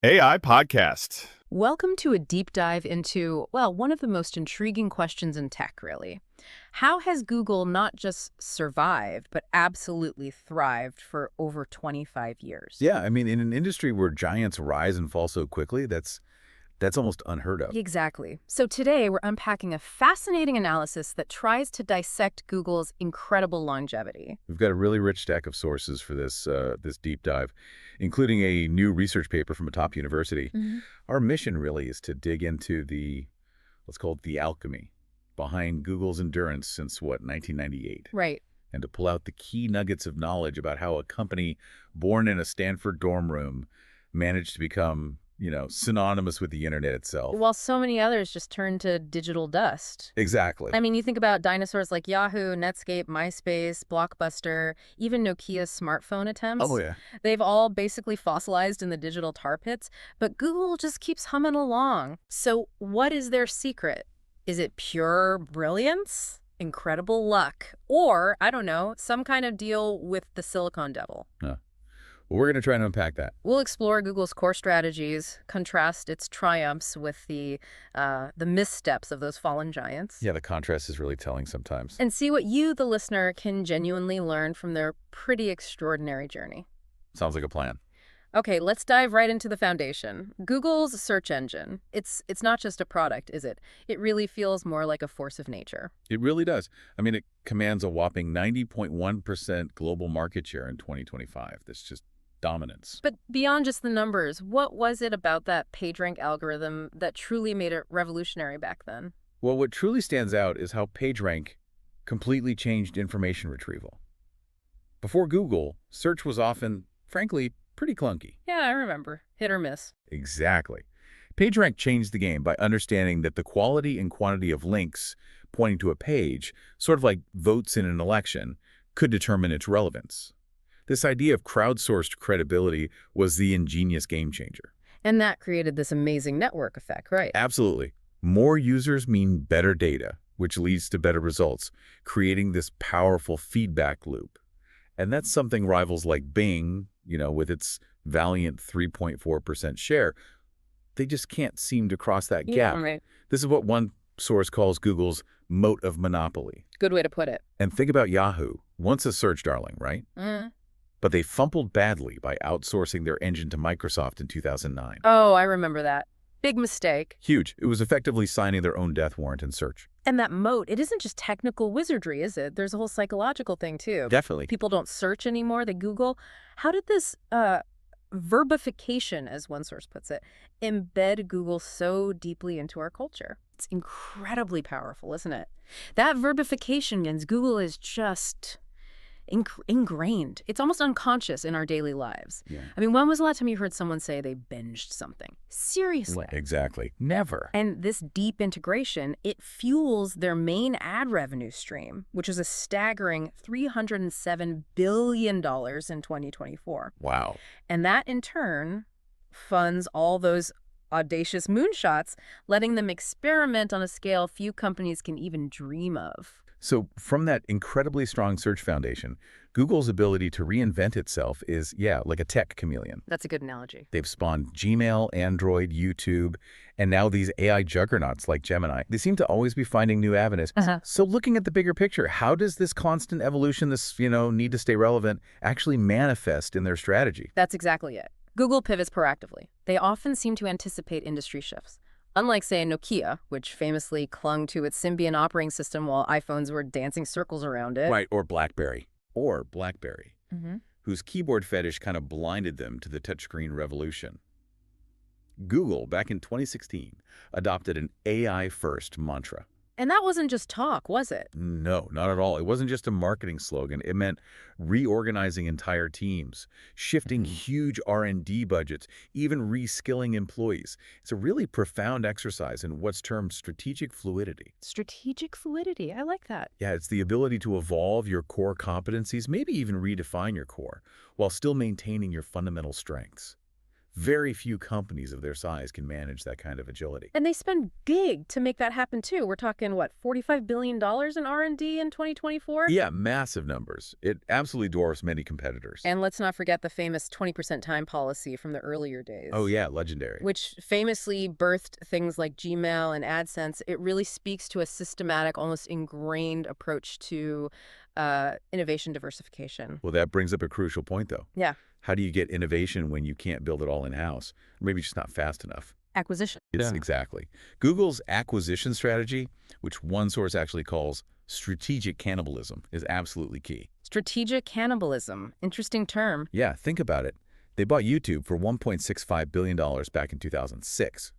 AI podcast. Welcome to a deep dive into, well, one of the most intriguing questions in tech, really. How has Google not just survived, but absolutely thrived for over 25 years? Yeah, I mean, in an industry where giants rise and fall so quickly, that's almost unheard of. Exactly. So today we're unpacking a fascinating analysis that tries to dissect Google's incredible longevity. We've got a really rich stack of sources for this deep dive, including a new research paper from a top university. Our mission really is to dig into let's call it the alchemy behind Google's endurance since, 1998, Right. and to pull out the key nuggets of knowledge about how a company born in a Stanford dorm room managed to become synonymous with the internet itself. While so many others just turned to digital dust. Exactly. I mean, you think about dinosaurs like Yahoo, Netscape, MySpace, Blockbuster, even Nokia's smartphone attempts. Oh, yeah. They've all basically fossilized in the digital tar pits, but Google just keeps humming along. So what is their secret? Is it pure brilliance? Incredible luck? Or, I don't know, some kind of deal with the Silicon Devil? Huh. Well, we're going to try and unpack that. We'll explore Google's core strategies, contrast its triumphs with the missteps of those fallen giants. Yeah, the contrast is really telling sometimes. And see what you, the listener, can genuinely learn from their pretty extraordinary journey. Sounds like a plan. Okay, let's dive right into the foundation. Google's search engine. It's not just a product, is it? It really feels more like a force of nature. It really does. I mean, it commands a whopping 90.1% global market share in 2025. That's just dominance. But beyond just the numbers, what was it about that PageRank algorithm that truly made it revolutionary back then? Well, what truly stands out is how PageRank completely changed information retrieval. Before Google, search was often, frankly, pretty clunky. Yeah, I remember. Hit or miss. Exactly. PageRank changed the game by understanding that the quality and quantity of links pointing to a page, sort of like votes in an election, could determine its relevance. This idea of crowdsourced credibility was the ingenious game changer. And that created this amazing network effect, right? Absolutely. More users mean better data, which leads to better results, creating this powerful feedback loop. And that's something rivals like Bing, with its valiant 3.4% share, they just can't seem to cross that gap. Yeah, right. This is what one source calls Google's moat of monopoly. Good way to put it. And think about Yahoo, once a search darling, right? But they fumbled badly by outsourcing their engine to Microsoft in 2009. Oh, I remember that. Big mistake. Huge. It was effectively signing their own death warrant in search. And that moat, it isn't just technical wizardry, is it? There's a whole psychological thing, too. Definitely. People don't search anymore, they Google. How did this verbification, as one source puts it, embed Google so deeply into our culture? It's incredibly powerful, isn't it? That verbification means Google is just ingrained. It's almost unconscious in our daily lives. Yeah. I mean, when was the last time you heard someone say they binged something? Seriously. Exactly. Never. And this deep integration, it fuels their main ad revenue stream, which is a staggering $307 billion in 2024. Wow. And that, in turn, funds all those audacious moonshots, letting them experiment on a scale few companies can even dream of. So from that incredibly strong search foundation, Google's ability to reinvent itself is, like a tech chameleon. That's a good analogy. They've spawned Gmail, Android, YouTube, and now these AI juggernauts like Gemini. They seem to always be finding new avenues. So looking at the bigger picture, how does this constant evolution, this, need to stay relevant, actually manifest in their strategy? That's exactly it. Google pivots proactively. They often seem to anticipate industry shifts. Unlike, say, Nokia, which famously clung to its Symbian operating system while iPhones were dancing circles around it. Right, or BlackBerry. Whose keyboard fetish kind of blinded them to the touchscreen revolution. Google, back in 2016, adopted an AI-first mantra. And that wasn't just talk, was it? No, not at all. It wasn't just a marketing slogan. It meant reorganizing entire teams, shifting huge R&D budgets, even reskilling employees. It's a really profound exercise in what's termed strategic fluidity. Strategic fluidity. I like that. Yeah, it's the ability to evolve your core competencies, maybe even redefine your core, while still maintaining your fundamental strengths. Very few companies of their size can manage that kind of agility. And they spend big to make that happen, too. We're talking, what, $45 billion in R&D in 2024? Yeah, massive numbers. It absolutely dwarfs many competitors. And let's not forget the famous 20% time policy from the earlier days. Oh yeah, legendary. Which famously birthed things like Gmail and AdSense. It really speaks to a systematic, almost ingrained approach to innovation diversification. Well, that brings up a crucial point, though. Yeah. How do you get innovation when you can't build it all in-house? Or maybe just not fast enough. Acquisition. Exactly. Google's acquisition strategy, which one source actually calls strategic cannibalism, is absolutely key. Strategic cannibalism. Interesting term. Yeah, think about it. They bought YouTube for $1.65 billion back in 2006.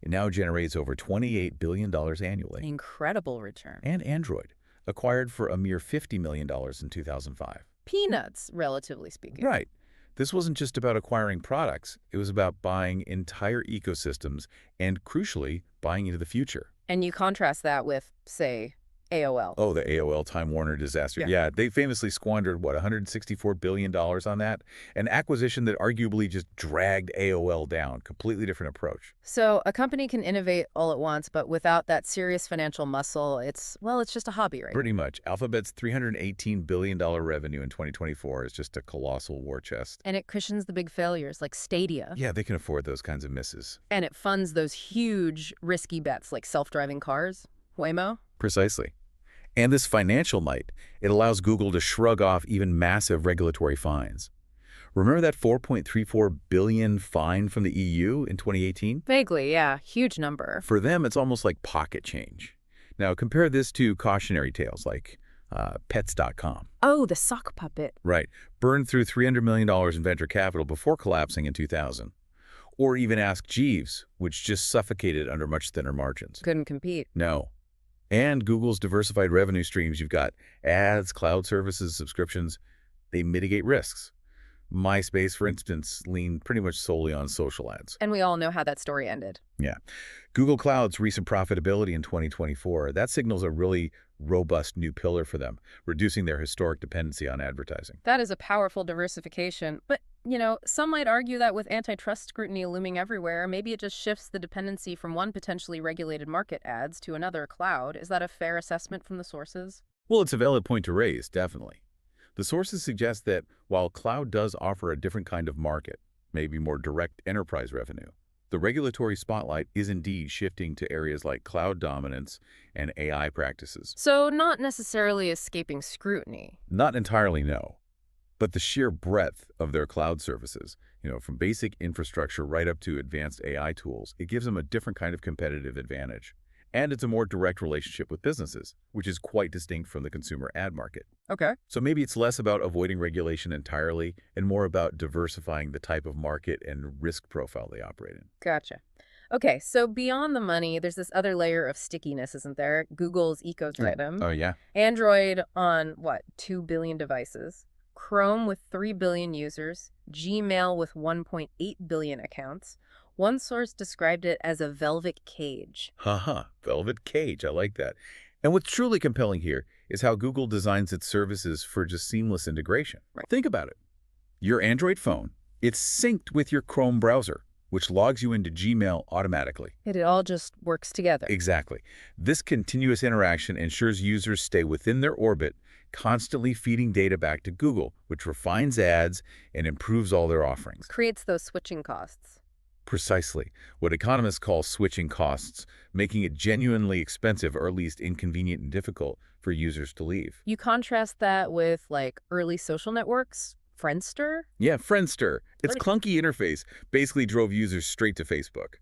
It now generates over $28 billion annually. Incredible return. And Android, acquired for a mere $50 million in 2005. Peanuts, relatively speaking. Right. This wasn't just about acquiring products. It was about buying entire ecosystems and, crucially, buying into the future. And you contrast that with, say, AOL. Oh, the AOL Time Warner disaster. Yeah, they famously squandered, what, $164 billion on that? An acquisition that arguably just dragged AOL down. Completely different approach. So a company can innovate all at once, but without that serious financial muscle, it's just a hobby, right? Pretty much. Alphabet's $318 billion revenue in 2024 is just a colossal war chest. And it cushions the big failures, like Stadia. Yeah, they can afford those kinds of misses. And it funds those huge, risky bets, like self-driving cars, Waymo. Precisely. And this financial might, it allows Google to shrug off even massive regulatory fines. Remember that $4.34 billion fine from the EU in 2018? Vaguely, yeah. Huge number. For them, it's almost like pocket change. Now, compare this to cautionary tales like Pets.com. Oh, the sock puppet. Right. Burned through $300 million in venture capital before collapsing in 2000. Or even Ask Jeeves, which just suffocated under much thinner margins. Couldn't compete. No. And Google's diversified revenue streams, you've got ads, cloud services, subscriptions. They mitigate risks. MySpace, for instance, leaned pretty much solely on social ads. And we all know how that story ended. Yeah. Google Cloud's recent profitability in 2024, that signals a really robust new pillar for them, reducing their historic dependency on advertising. That is a powerful diversification. But, some might argue that with antitrust scrutiny looming everywhere, maybe it just shifts the dependency from one potentially regulated market, ads, to another, cloud. Is that a fair assessment from the sources? Well, it's a valid point to raise, definitely. The sources suggest that while cloud does offer a different kind of market, maybe more direct enterprise revenue, the regulatory spotlight is indeed shifting to areas like cloud dominance and AI practices. So not necessarily escaping scrutiny. Not entirely, no. But the sheer breadth of their cloud services, from basic infrastructure right up to advanced AI tools, it gives them a different kind of competitive advantage. And it's a more direct relationship with businesses, which is quite distinct from the consumer ad market. Okay. So maybe it's less about avoiding regulation entirely and more about diversifying the type of market and risk profile they operate in. Gotcha. Okay, so beyond the money, there's this other layer of stickiness, isn't there? Google's ecosystem. Oh, yeah. Android on, 2 billion devices. Chrome with 3 billion users. Gmail with 1.8 billion accounts. One source described it as a velvet cage. Velvet cage. I like that. And what's truly compelling here is how Google designs its services for just seamless integration. Right. Think about it. Your Android phone, it's synced with your Chrome browser, which logs you into Gmail automatically. It all just works together. Exactly. This continuous interaction ensures users stay within their orbit, constantly feeding data back to Google, which refines ads and improves all their offerings. Creates those switching costs. Precisely. What economists call switching costs, making it genuinely expensive or at least inconvenient and difficult for users to leave. You contrast that with, early social networks, Friendster? Yeah, Friendster. Its clunky interface basically drove users straight to Facebook.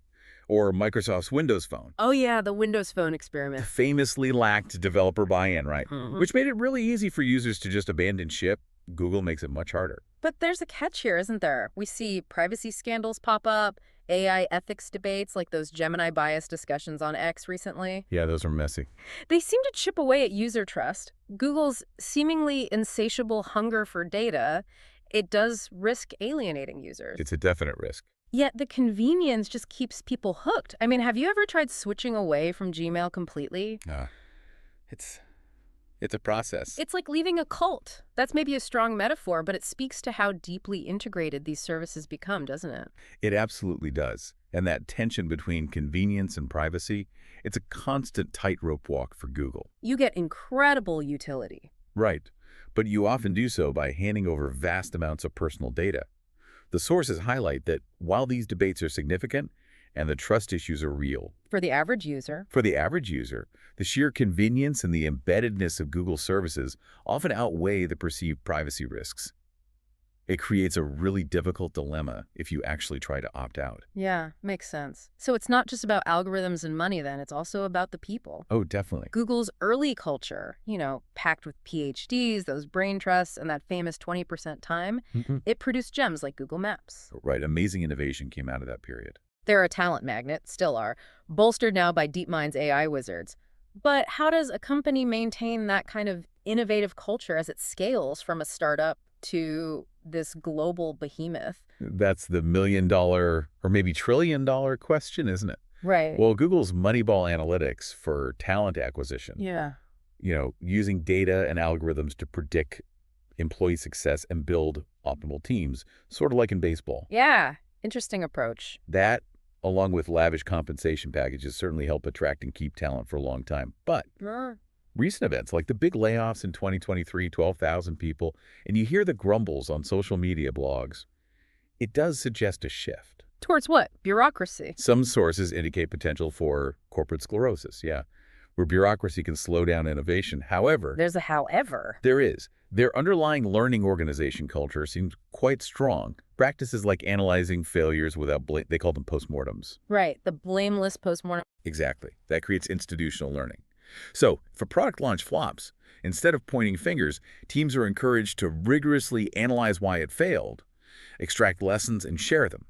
Or Microsoft's Windows Phone. Oh, yeah, the Windows Phone experiment. Famously lacked developer buy-in, right? Which made it really easy for users to just abandon ship. Google makes it much harder. But there's a catch here, isn't there? We see privacy scandals pop up, AI ethics debates like those Gemini bias discussions on X recently. Yeah, those are messy. They seem to chip away at user trust. Google's seemingly insatiable hunger for data, it does risk alienating users. It's a definite risk. Yet the convenience just keeps people hooked. I mean, have you ever tried switching away from Gmail completely? It's a process. It's like leaving a cult. That's maybe a strong metaphor, but it speaks to how deeply integrated these services become, doesn't it? It absolutely does. And that tension between convenience and privacy, it's a constant tightrope walk for Google. You get incredible utility. Right. But you often do so by handing over vast amounts of personal data. The sources highlight that while these debates are significant and the trust issues are real, For the average user, for the average user, the sheer convenience and the embeddedness of Google services often outweigh the perceived privacy risks. It creates a really difficult dilemma if you actually try to opt out. yeah, makes sense. So it's not just about algorithms and money then, it's also about the people. Oh, definitely. Google's early culture, packed with PhDs, those brain trusts, and that famous 20% time, it produced gems like Google Maps. Right, amazing innovation came out of that period. They're a talent magnet, still are, bolstered now by DeepMind's AI wizards. But how does a company maintain that kind of innovative culture as it scales from a startup to this global behemoth? That's the million-dollar or maybe trillion-dollar question, isn't it? Right. Well, Google's Moneyball analytics for talent acquisition, Yeah. using data and algorithms to predict employee success and build optimal teams, sort of like in baseball. Yeah. Interesting approach. That, along with lavish compensation packages, certainly help attract and keep talent for a long time. But recent events like the big layoffs in 2023, 12,000 people, and you hear the grumbles on social media blogs, it does suggest a shift. Towards what? Bureaucracy. Some sources indicate potential for corporate sclerosis, where bureaucracy can slow down innovation. However, There's a however. there is. Their underlying learning organization culture seems quite strong. Practices like analyzing failures without blame, they call them postmortems. Right. The blameless postmortem. Exactly. That creates institutional learning. So, if a product launch flops, instead of pointing fingers, teams are encouraged to rigorously analyze why it failed, extract lessons, and share them.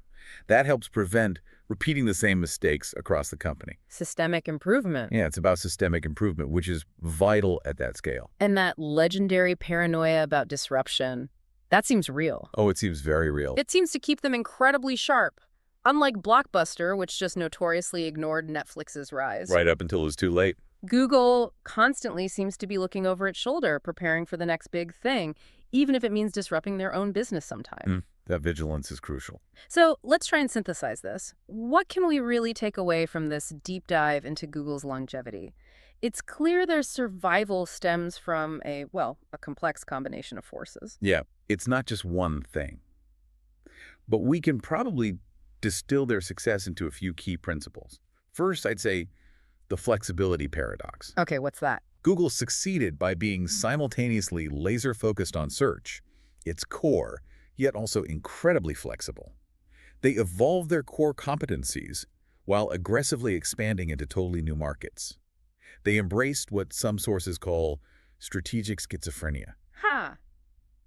That helps prevent repeating the same mistakes across the company. Systemic improvement. Yeah, it's about systemic improvement, which is vital at that scale. And that legendary paranoia about disruption. That seems real. Oh, it seems very real. It seems to keep them incredibly sharp. Unlike Blockbuster, which just notoriously ignored Netflix's rise. Right up until it was too late. Google constantly seems to be looking over its shoulder, preparing for the next big thing, even if it means disrupting their own business sometime. That vigilance is crucial. So let's try and synthesize this. What can we really take away from this deep dive into Google's longevity? It's clear their survival stems from a complex combination of forces. Yeah, it's not just one thing. But we can probably distill their success into a few key principles. First, I'd say the flexibility paradox. Okay, what's that? Google succeeded by being simultaneously laser-focused on search, its core, yet also incredibly flexible. They evolved their core competencies while aggressively expanding into totally new markets. They embraced what some sources call strategic schizophrenia,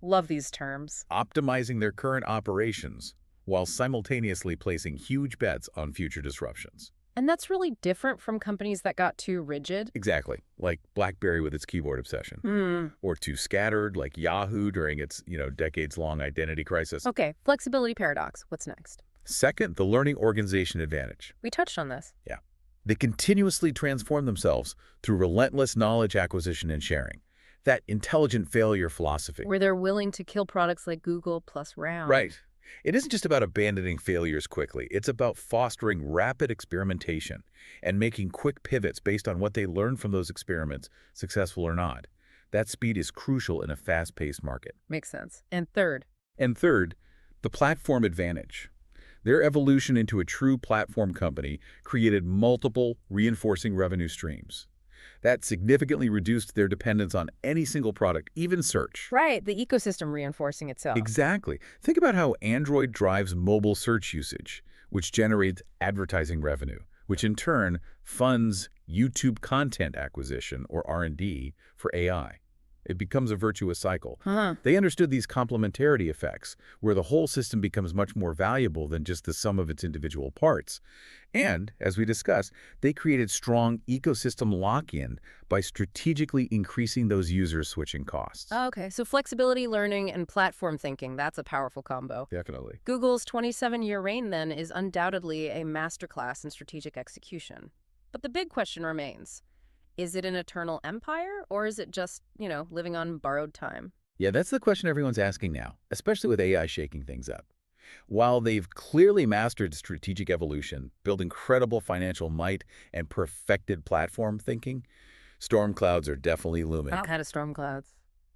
Love these terms. optimizing their current operations while simultaneously placing huge bets on future disruptions. And that's really different from companies that got too rigid. Exactly, like BlackBerry with its keyboard obsession, or too scattered, like Yahoo during its, decades-long identity crisis. Okay, flexibility paradox. What's next? Second, the learning organization advantage. We touched on this. They continuously transform themselves through relentless knowledge acquisition and sharing. That intelligent failure philosophy. Where they're willing to kill products like Google plus round. Right. It isn't just about abandoning failures quickly. It's about fostering rapid experimentation and making quick pivots based on what they learn from those experiments, successful or not. That speed is crucial in a fast-paced market. Makes sense. And third, The platform advantage. Their evolution into a true platform company created multiple reinforcing revenue streams. That significantly reduced their dependence on any single product, even search. right, the ecosystem reinforcing itself. Exactly. Think about how Android drives mobile search usage, which generates advertising revenue, which in turn funds YouTube content acquisition, or R&D, for AI. It becomes a virtuous cycle. They understood these complementarity effects, where the whole system becomes much more valuable than just the sum of its individual parts. And, as we discussed, they created strong ecosystem lock-in by strategically increasing those users' switching costs. Okay, so flexibility, learning, and platform thinking, that's a powerful combo. Definitely. Google's 27-year reign, then, is undoubtedly a masterclass in strategic execution. But the big question remains. Is it an eternal empire, or is it just, living on borrowed time? Yeah, that's the question everyone's asking now, especially with AI shaking things up. While they've clearly mastered strategic evolution, built incredible financial might, and perfected platform thinking, storm clouds are definitely looming. What kind of storm clouds?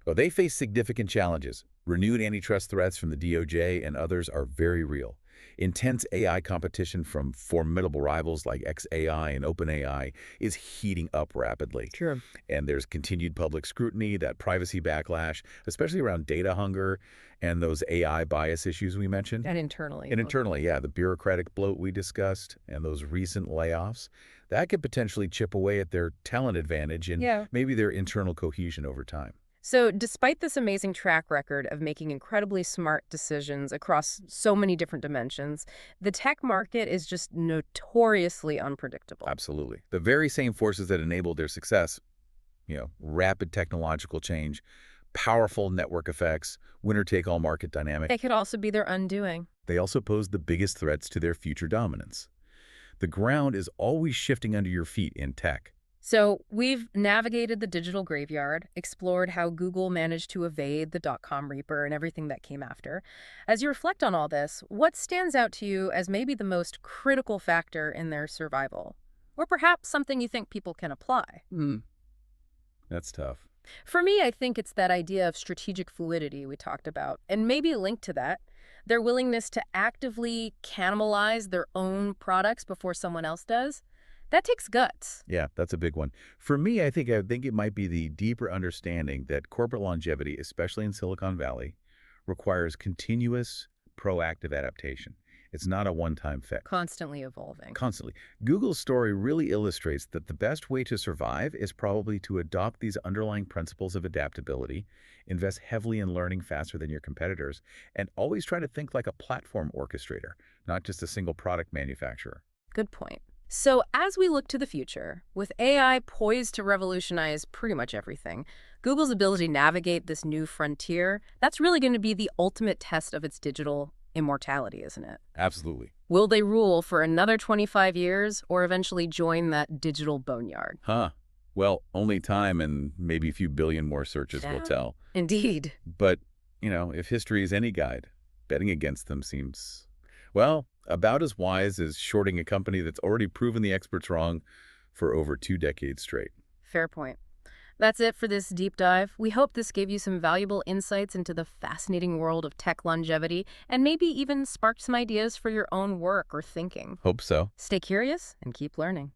Well, they face significant challenges. Renewed antitrust threats from the DOJ and others are very real. Intense AI competition from formidable rivals like xAI and OpenAI is heating up rapidly. Sure. And there's continued public scrutiny, that privacy backlash, especially around data hunger and those AI bias issues we mentioned. And internally. And internally, yeah, the bureaucratic bloat we discussed and those recent layoffs, that could potentially chip away at their talent advantage and Yeah. maybe their internal cohesion over time. So despite this amazing track record of making incredibly smart decisions across so many different dimensions, the tech market is just notoriously unpredictable. Absolutely. The very same forces that enabled their success, rapid technological change, powerful network effects, winner-take-all market dynamic, They could also be their undoing. they also pose the biggest threats to their future dominance. The ground is always shifting under your feet in tech. So we've navigated the digital graveyard, explored how Google managed to evade the dot-com reaper and everything that came after. As you reflect on all this, what stands out to you as maybe the most critical factor in their survival? Or perhaps something you think people can apply? That's tough. For me, I think it's that idea of strategic fluidity we talked about, and maybe linked to that, their willingness to actively cannibalize their own products before someone else does. That takes guts. Yeah, that's a big one. For me, I think it might be the deeper understanding that corporate longevity, especially in Silicon Valley, requires continuous, proactive adaptation. It's not a one-time fix. Constantly evolving. Constantly. Google's story really illustrates that the best way to survive is probably to adopt these underlying principles of adaptability, invest heavily in learning faster than your competitors, and always try to think like a platform orchestrator, not just a single product manufacturer. Good point. So as we look to the future, with AI poised to revolutionize pretty much everything, Google's ability to navigate this new frontier, that's really going to be the ultimate test of its digital immortality, isn't it? Absolutely. Will they rule for another 25 years or eventually join that digital boneyard? Huh. Well, only time and maybe a few billion more searches will tell. Indeed. But, if history is any guide, betting against them seems, well, about as wise as shorting a company that's already proven the experts wrong for over 2 decades straight. Fair point. That's it for this deep dive. We hope this gave you some valuable insights into the fascinating world of tech longevity and maybe even sparked some ideas for your own work or thinking. Hope so. Stay curious and keep learning.